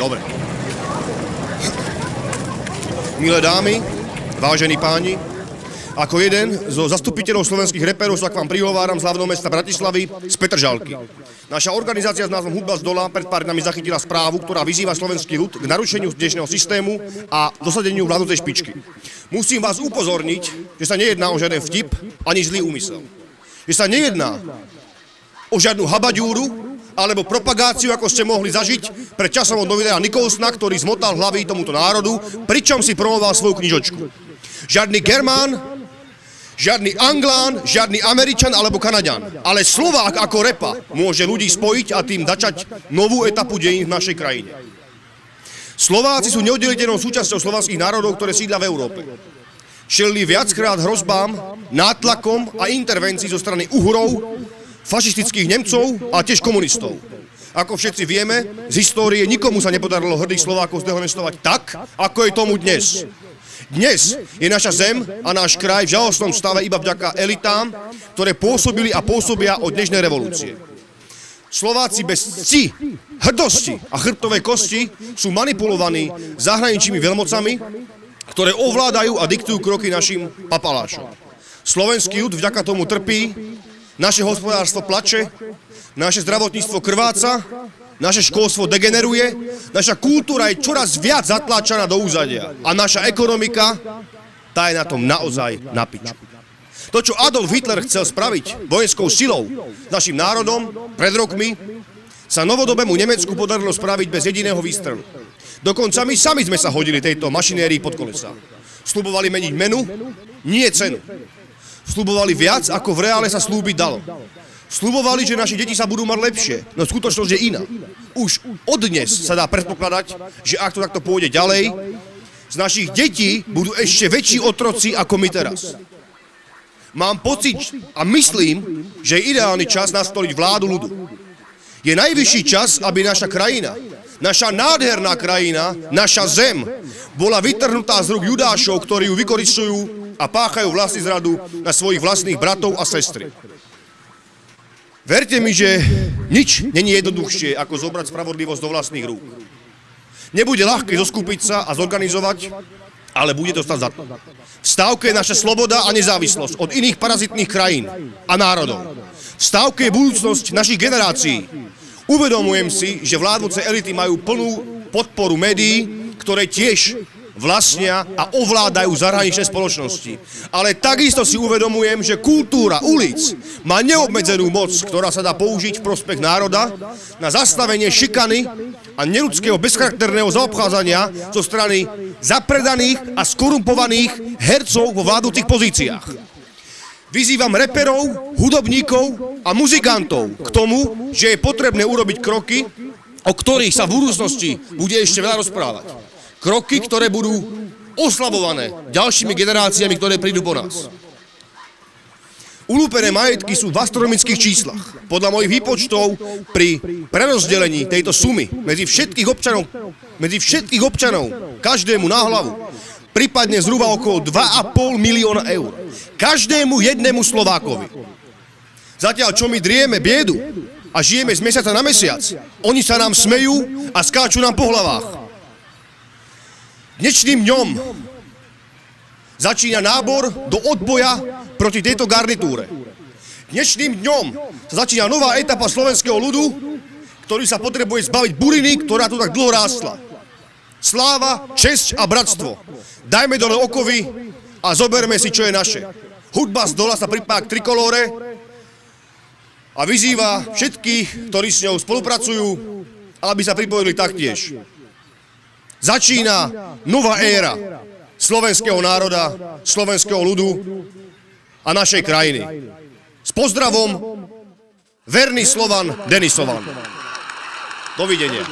Dobre. Milé dámy, vážení páni, ako jeden zo zastupiteľov slovenských reperov sa k vám prihováram z hlavného mesta Bratislavy z Petržalky. Naša organizácia s názvom Hudba z dola pred pár dňami zachytila správu, ktorá vyzýva slovenský ľud k narušeniu dnešného systému a dosadeniu vládnucej špičky. Musím vás upozorniť, že sa nejedná o žiaden vtip ani zlý úmysel. Že sa nejedná o žiadnu habaďúru alebo propagáciu, ako ste mohli zažiť pred časom od novinára Nicholsona, ktorý zmotal hlavy tomuto národu, pričom si promoval svoju knižočku. Žiadny Germán, žiadny Anglán, žiadny Američan alebo Kanaďan, ale Slovák ako repa môže ľudí spojiť a tým začať novú etapu dejín v našej krajine. Slováci sú neoddeliteľnou súčasťou slovanských národov, ktoré sídlia v Európe. Čelili viackrát hrozbám, nátlakom a intervencií zo strany Uhrov, fašistických Nemcov a tiež komunistov. Ako všetci vieme, z histórie nikomu sa nepodarilo hrdých Slovákov zdehonestovať tak, ako je tomu dnes. Dnes je naša zem a náš kraj v žalostnom stave iba vďaka elitám, ktoré pôsobili a pôsobia od dnešnej revolúcie. Slováci bez cti, hrdosti a chrbtovej kosti sú manipulovaní zahraničnými veľmocami, ktoré ovládajú a diktujú kroky našim papalášom. Slovenský ľud vďaka tomu trpí, naše hospodárstvo plače, naše zdravotníctvo krváca, naše školstvo degeneruje, naša kultúra je čoraz viac zatláčaná do úzadia a naša ekonomika, tá je na tom naozaj na piču. To, čo Adolf Hitler chcel spraviť vojenskou silou s našim národom pred rokmi, sa novodobému Nemecku podarilo spraviť bez jediného výstrelu. Dokonca my sami sme sa hodili tejto mašinérii pod kolesa. Sľubovali meniť menu, nie cenu. Sľubovali viac, ako v reále sa slúbiť dalo. Sľubovali, že naši deti sa budú mať lepšie, no skutočnosť je iná. Už od dnes sa dá predpokladať, že ak to takto pôjde ďalej, z našich detí budú ešte väčší otroci ako my teraz. Mám pocit a myslím, že je ideálny čas nastoliť vládu ľudu. Je najvyšší čas, aby naša krajina, naša nádherná krajina, naša zem, bola vytrhnutá z rúk judášov, ktorí ju vykoristujú a páchajú vlastizradu na svojich vlastných bratov a sestry. Verte mi, že nič není jednoduchšie, ako zobrať spravodlivosť do vlastných rúk. Nebude ľahké zoskupiť sa a zorganizovať, ale bude to stať za to. V stávke je naša sloboda a nezávislosť od iných parazitných krajín a národov. V stávke je budúcnosť našich generácií. Uvedomujem si, že vládnuce elity majú plnú podporu médií, ktoré tiež vlastnia a ovládajú zahraničné spoločnosti. Ale takisto si uvedomujem, že kultúra ulic má neobmedzenú moc, ktorá sa dá použiť v prospech národa na zastavenie šikany a neľudského bezcharakterného zaobchádzania zo strany zapredaných a skorumpovaných hercov vo vládnutých pozíciách. Vyzývam reperov, hudobníkov a muzikantov k tomu, že je potrebné urobiť kroky, o ktorých sa v budúcnosti bude ešte veľa rozprávať. Kroky, ktoré budú oslavované ďalšími generáciami, ktoré prídu po nás. Ulúpené majetky sú v astronomických číslach. Podľa mojich výpočtov pri prerozdelení tejto sumy medzi všetkých občanov, každému na hlavu, prípadne zhruba okolo 2,5 milióna eur. Každému jednému Slovákovi. Zatiaľ, čo my drieme biedu a žijeme z mesiaca na mesiac, oni sa nám smejú a skáču nám po hlavách. Dnešným dňom začína nábor do odboja proti tejto garnitúre. Dnešným dňom sa začína nová etapa slovenského ľudu, ktorý sa potrebuje zbaviť buriny, ktorá tu tak dlho rástla. Sláva, česť a bratstvo. Dajme dole okovy a zoberme si, čo je naše. Hudba z dola sa pripája k trikolóre a vyzýva všetkých, ktorí s ňou spolupracujú, aby sa pripojili taktiež. Začína nová éra slovenského národa, slovenského ľudu a našej krajiny. S pozdravom, verný Slovan Denisovan. Dovidenia.